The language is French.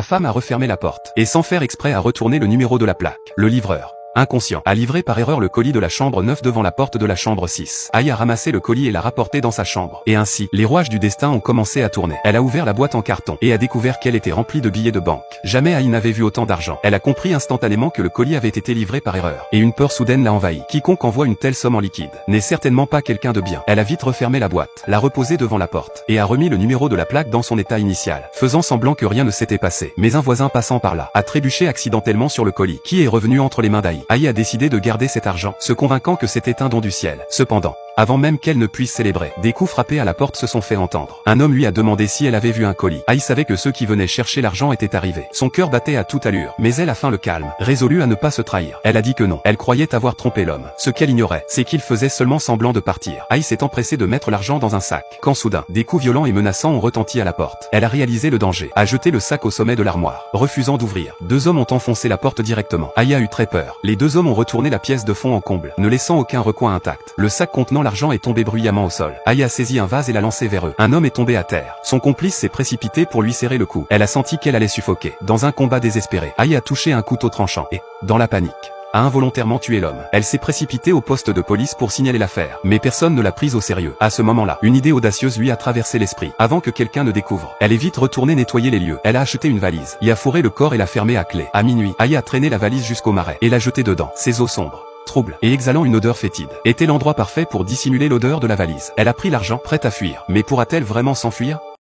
La femme a refermé la porte, et sans faire exprès a retourné le numéro de la plaque. Le livreur, inconscient, a livré par erreur le colis de la chambre 9 devant la porte de la chambre 6. Aïe a ramassé le colis et l'a rapporté dans sa chambre. Et ainsi, les rouages du destin ont commencé à tourner. Elle a ouvert la boîte en carton et a découvert qu'elle était remplie de billets de banque. Jamais Aïe n'avait vu autant d'argent. Elle a compris instantanément que le colis avait été livré par erreur. Et une peur soudaine l'a envahie. Quiconque envoie une telle somme en liquide n'est certainement pas quelqu'un de bien. Elle a vite refermé la boîte, l'a reposée devant la porte, et a remis le numéro de la plaque dans son état initial, faisant semblant que rien ne s'était passé. Mais un voisin passant par là a trébuché accidentellement sur le colis, qui est revenu entre les mains d'Aïe. Aïe a décidé de garder cet argent, se convainquant que c'était un don du ciel. Cependant, avant même qu'elle ne puisse célébrer, des coups frappés à la porte se sont fait entendre. Un homme lui a demandé si elle avait vu un colis. Aïe savait que ceux qui venaient chercher l'argent étaient arrivés. Son cœur battait à toute allure, mais elle a feint le calme, résolue à ne pas se trahir. Elle a dit que non. Elle croyait avoir trompé l'homme. Ce qu'elle ignorait, c'est qu'il faisait seulement semblant de partir. Aïe s'est empressée de mettre l'argent dans un sac, quand soudain, des coups violents et menaçants ont retenti à la porte. Elle a réalisé le danger, a jeté le sac au sommet de l'armoire, refusant d'ouvrir. Deux hommes ont enfoncé la porte directement. Aïe a eu très peur. Les deux hommes ont retourné la pièce de fond en comble, ne laissant aucun recoin intact. Le sac contenant l'argent est tombé bruyamment au sol. Aïe a saisi un vase et l'a lancé vers eux. Un homme est tombé à terre. Son complice s'est précipité pour lui serrer le cou. Elle a senti qu'elle allait suffoquer. Dans un combat désespéré, Aïe a touché un couteau tranchant et, dans la panique, a involontairement tué l'homme. Elle s'est précipitée au poste de police pour signaler l'affaire, mais personne ne l'a prise au sérieux. À ce moment-là, une idée audacieuse lui a traversé l'esprit. Avant que quelqu'un ne découvre, elle est vite retournée nettoyer les lieux. Elle a acheté une valise, y a fourré le corps et l'a fermé à clé. À minuit, Aïe a traîné la valise jusqu'au marais et l'a jetée dedans. Ses eaux sombres, trouble et exhalant une odeur fétide était l'endroit parfait pour dissimuler l'odeur de la valise. Elle a pris l'argent, prête à fuir. Mais pourra-t-elle vraiment s'enfuir?